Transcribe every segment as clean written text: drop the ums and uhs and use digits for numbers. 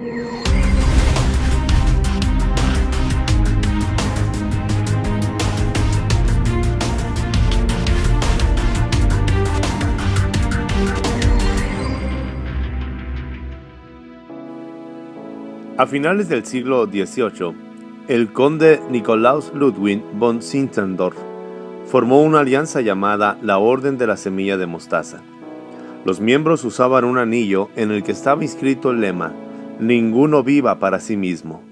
A finales del siglo XVIII, el conde Nikolaus Ludwig von Zinzendorf formó una alianza llamada la Orden de la Semilla de Mostaza. Los miembros usaban un anillo en el que estaba inscrito el lema «Ninguno viva para sí mismo».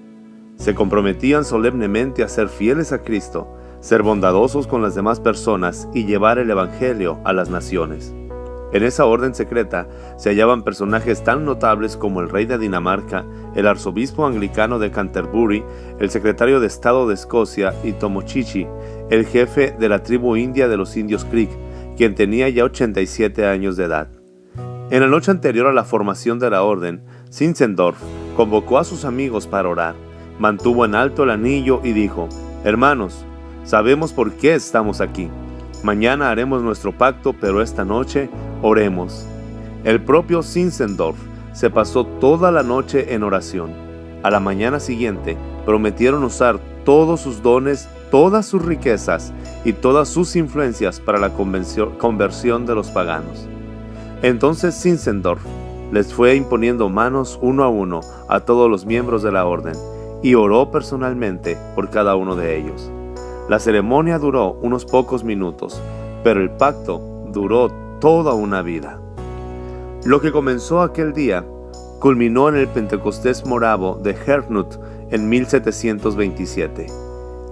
Se comprometían solemnemente a ser fieles a Cristo, ser bondadosos con las demás personas y llevar el Evangelio a las naciones. En esa orden secreta se hallaban personajes tan notables como el rey de Dinamarca, el arzobispo anglicano de Canterbury, el secretario de Estado de Escocia y Tomochichi, el jefe de la tribu india de los indios Creek, quien tenía ya 87 años de edad. En la noche anterior a la formación de la orden, Zinzendorf convocó a sus amigos para orar, mantuvo en alto el anillo y dijo: «Hermanos, sabemos por qué estamos aquí. Mañana haremos nuestro pacto, pero esta noche oremos». El propio Zinzendorf se pasó toda la noche en oración. A la mañana siguiente prometieron usar todos sus dones, todas sus riquezas y todas sus influencias para la conversión de los paganos. Entonces Zinzendorf les fue imponiendo manos uno a uno a todos los miembros de la orden y oró personalmente por cada uno de ellos. La ceremonia duró unos pocos minutos, pero el pacto duró toda una vida. Lo que comenzó aquel día culminó en el Pentecostés moravo de Herrnhut en 1727.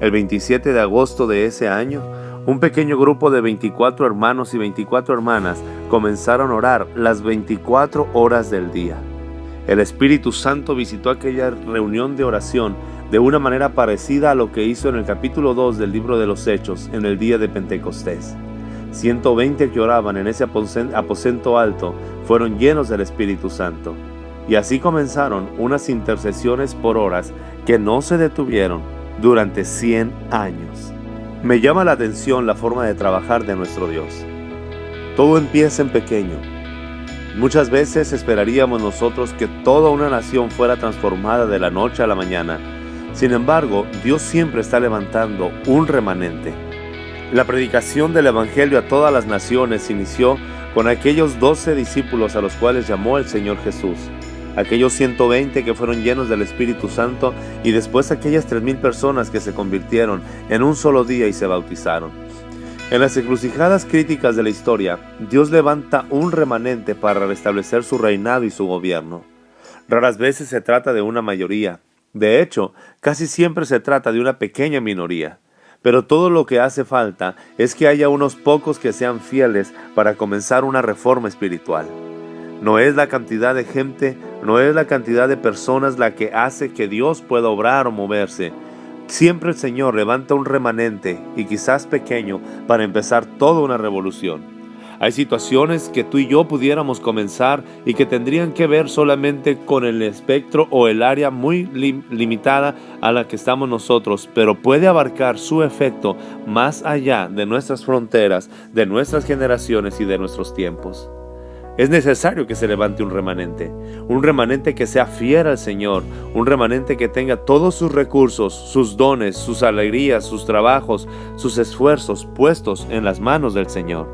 El 27 de agosto de ese año, un pequeño grupo de 24 hermanos y 24 hermanas comenzaron a orar las 24 horas del día. El Espíritu Santo visitó aquella reunión de oración de una manera parecida a lo que hizo en el capítulo 2 del libro de los Hechos en el día de Pentecostés. 120 que oraban en ese aposento alto fueron llenos del Espíritu Santo. Y así comenzaron unas intercesiones por horas que no se detuvieron durante 100 años. Me llama la atención la forma de trabajar de nuestro Dios. Todo empieza en pequeño. Muchas veces esperaríamos nosotros que toda una nación fuera transformada de la noche a la mañana. Sin embargo, Dios siempre está levantando un remanente. La predicación del Evangelio a todas las naciones inició con aquellos 12 discípulos a los cuales llamó el Señor Jesús. Aquellos 120 que fueron llenos del Espíritu Santo y después aquellas 3,000 personas que se convirtieron en un solo día y se bautizaron. En las encrucijadas críticas de la historia, Dios levanta un remanente para restablecer su reinado y su gobierno. Raras veces se trata de una mayoría. De hecho, casi siempre se trata de una pequeña minoría. Pero todo lo que hace falta es que haya unos pocos que sean fieles para comenzar una reforma espiritual. No es la cantidad de gente, no es la cantidad de personas la que hace que Dios pueda obrar o moverse. Siempre el Señor levanta un remanente, y quizás pequeño, para empezar toda una revolución. Hay situaciones que tú y yo pudiéramos comenzar y que tendrían que ver solamente con el espectro o el área muy limitada a la que estamos nosotros, pero puede abarcar su efecto más allá de nuestras fronteras, de nuestras generaciones y de nuestros tiempos. Es necesario que se levante un remanente que sea fiel al Señor, un remanente que tenga todos sus recursos, sus dones, sus alegrías, sus trabajos, sus esfuerzos puestos en las manos del Señor.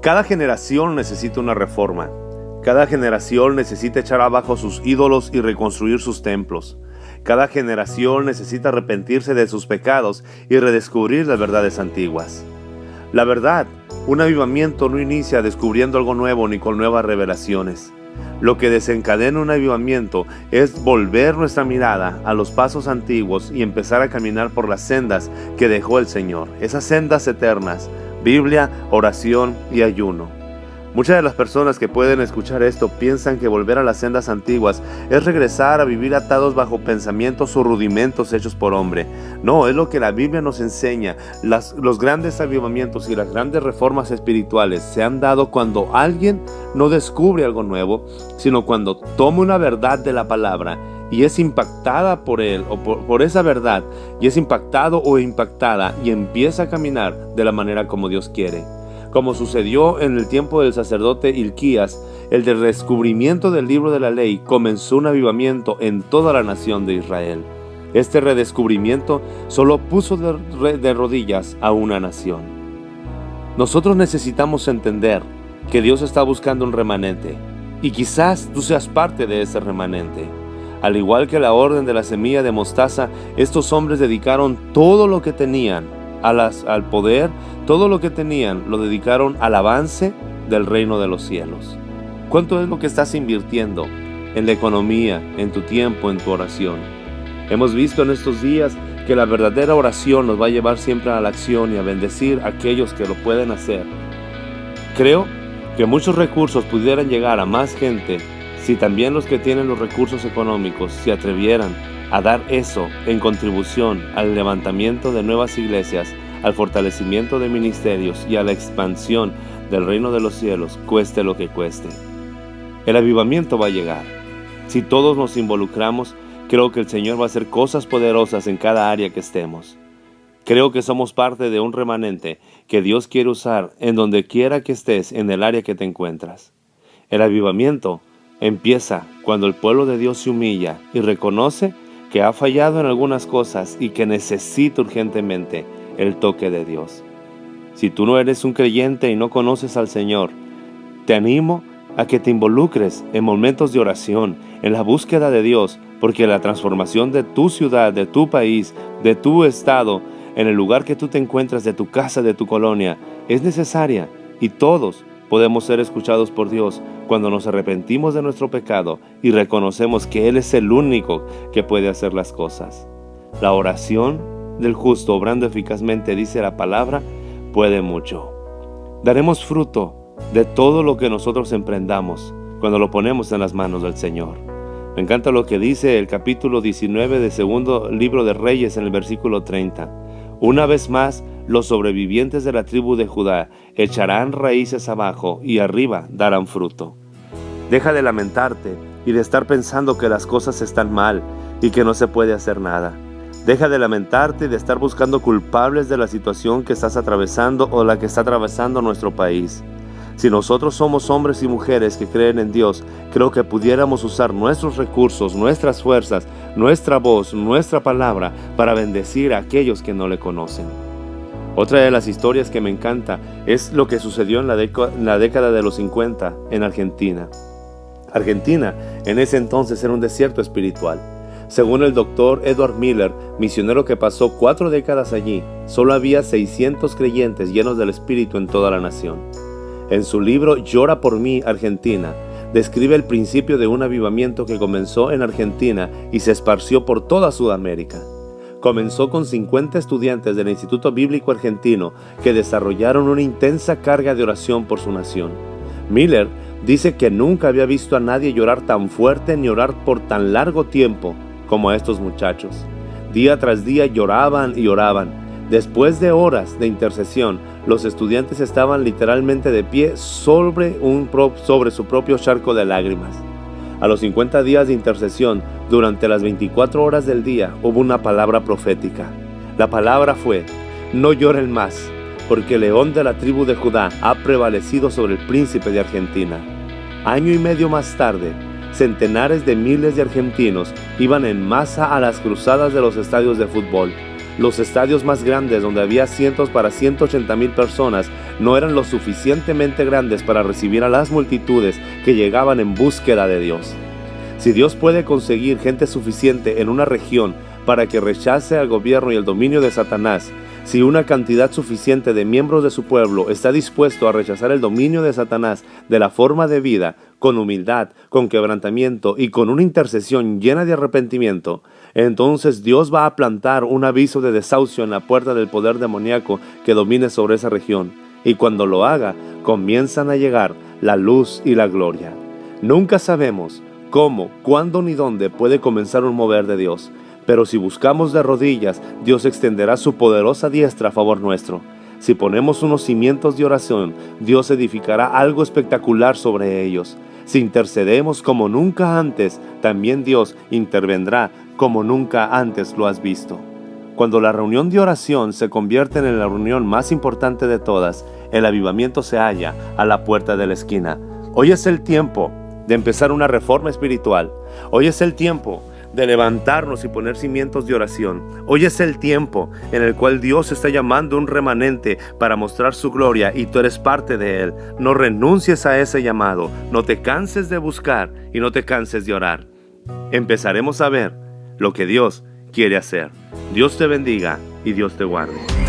Cada generación necesita una reforma. Cada generación necesita echar abajo sus ídolos y reconstruir sus templos. Cada generación necesita arrepentirse de sus pecados y redescubrir las verdades antiguas. La verdad, un avivamiento no inicia descubriendo algo nuevo ni con nuevas revelaciones. Lo que desencadena un avivamiento es volver nuestra mirada a los pasos antiguos y empezar a caminar por las sendas que dejó el Señor, esas sendas eternas: Biblia, oración y ayuno. Muchas de las personas que pueden escuchar esto piensan que volver a las sendas antiguas es regresar a vivir atados bajo pensamientos o rudimentos hechos por hombre. No, es lo que la Biblia nos enseña. Los grandes avivamientos y las grandes reformas espirituales se han dado cuando alguien no descubre algo nuevo, sino cuando toma una verdad de la palabra y es impactada por él o por esa verdad, y es impactado o impactada y empieza a caminar de la manera como Dios quiere. Como sucedió en el tiempo del sacerdote Hilquías, el del redescubrimiento del libro de la ley, comenzó un avivamiento en toda la nación de Israel. Este redescubrimiento solo puso de rodillas a una nación. Nosotros necesitamos entender que Dios está buscando un remanente, y quizás tú seas parte de ese remanente. Al igual que la orden de la semilla de mostaza, estos hombres dedicaron todo lo que tenían al poder, todo lo que tenían lo dedicaron al avance del reino de los cielos. ¿Cuánto es lo que estás invirtiendo en la economía, en tu tiempo, en tu oración? Hemos visto en estos días que la verdadera oración nos va a llevar siempre a la acción y a bendecir a aquellos que lo pueden hacer. Creo que muchos recursos pudieran llegar a más gente si también los que tienen los recursos económicos se atrevieran a dar eso en contribución al levantamiento de nuevas iglesias, al fortalecimiento de ministerios y a la expansión del reino de los cielos, cueste lo que cueste. El avivamiento va a llegar. Si todos nos involucramos, creo que el Señor va a hacer cosas poderosas en cada área que estemos. Creo que somos parte de un remanente que Dios quiere usar en donde quiera que estés en el área que te encuentras. El avivamiento empieza cuando el pueblo de Dios se humilla y reconoce que ha fallado en algunas cosas y que necesita urgentemente el toque de Dios. Si tú no eres un creyente y no conoces al Señor, te animo a que te involucres en momentos de oración, en la búsqueda de Dios, porque la transformación de tu ciudad, de tu país, de tu estado, en el lugar que tú te encuentras, de tu casa, de tu colonia, es necesaria, y todos podemos ser escuchados por Dios cuando nos arrepentimos de nuestro pecado y reconocemos que Él es el único que puede hacer las cosas. La oración del justo, obrando eficazmente, dice la palabra, puede mucho. Daremos fruto de todo lo que nosotros emprendamos cuando lo ponemos en las manos del Señor. Me encanta lo que dice el capítulo 19 del segundo libro de Reyes en el versículo 30. Una vez más, los sobrevivientes de la tribu de Judá echarán raíces abajo y arriba darán fruto. Deja de lamentarte y de estar pensando que las cosas están mal y que no se puede hacer nada. Deja de lamentarte y de estar buscando culpables de la situación que estás atravesando o la que está atravesando nuestro país. Si nosotros somos hombres y mujeres que creen en Dios, creo que pudiéramos usar nuestros recursos, nuestras fuerzas, nuestra voz, nuestra palabra para bendecir a aquellos que no le conocen. Otra de las historias que me encanta es lo que sucedió en la década de los 50 en Argentina. Argentina en ese entonces era un desierto espiritual. Según el doctor Edward Miller, misionero que pasó 4 décadas allí, solo había 600 creyentes llenos del Espíritu en toda la nación. En su libro Llora por mí, Argentina, describe el principio de un avivamiento que comenzó en Argentina y se esparció por toda Sudamérica. Comenzó con 50 estudiantes del Instituto Bíblico Argentino que desarrollaron una intensa carga de oración por su nación. Miller dice que nunca había visto a nadie llorar tan fuerte ni orar por tan largo tiempo como a estos muchachos. Día tras día lloraban y oraban. Después de horas de intercesión, los estudiantes estaban literalmente de pie sobre su propio charco de lágrimas. A los 50 días de intercesión, durante las 24 horas del día, hubo una palabra profética. La palabra fue: no lloren más, porque el león de la tribu de Judá ha prevalecido sobre el príncipe de Argentina. Año y medio más tarde, centenares de miles de argentinos iban en masa a las cruzadas de los estadios de fútbol. Los estadios más grandes, donde había asientos para 180,000 personas, no eran lo suficientemente grandes para recibir a las multitudes que llegaban en búsqueda de Dios. Si Dios puede conseguir gente suficiente en una región para que rechace al gobierno y el dominio de Satanás, si una cantidad suficiente de miembros de su pueblo está dispuesto a rechazar el dominio de Satanás de la forma de vida, con humildad, con quebrantamiento y con una intercesión llena de arrepentimiento, entonces Dios va a plantar un aviso de desahucio en la puerta del poder demoníaco que domine sobre esa región. Y cuando lo haga, comienzan a llegar la luz y la gloria. Nunca sabemos cómo, cuándo ni dónde puede comenzar un mover de Dios. Pero si buscamos de rodillas, Dios extenderá su poderosa diestra a favor nuestro. Si ponemos unos cimientos de oración, Dios edificará algo espectacular sobre ellos. Si intercedemos como nunca antes, también Dios intervendrá como nunca antes lo has visto. Cuando la reunión de oración se convierte en la reunión más importante de todas, el avivamiento se halla a la puerta de la esquina. Hoy es el tiempo de empezar una reforma espiritual. Hoy es el tiempo de levantarnos y poner cimientos de oración. Hoy es el tiempo en el cual Dios está llamando un remanente para mostrar su gloria y tú eres parte de Él. No renuncies a ese llamado, no te canses de buscar y no te canses de orar. Empezaremos a ver lo que Dios quiere hacer. Dios te bendiga y Dios te guarde.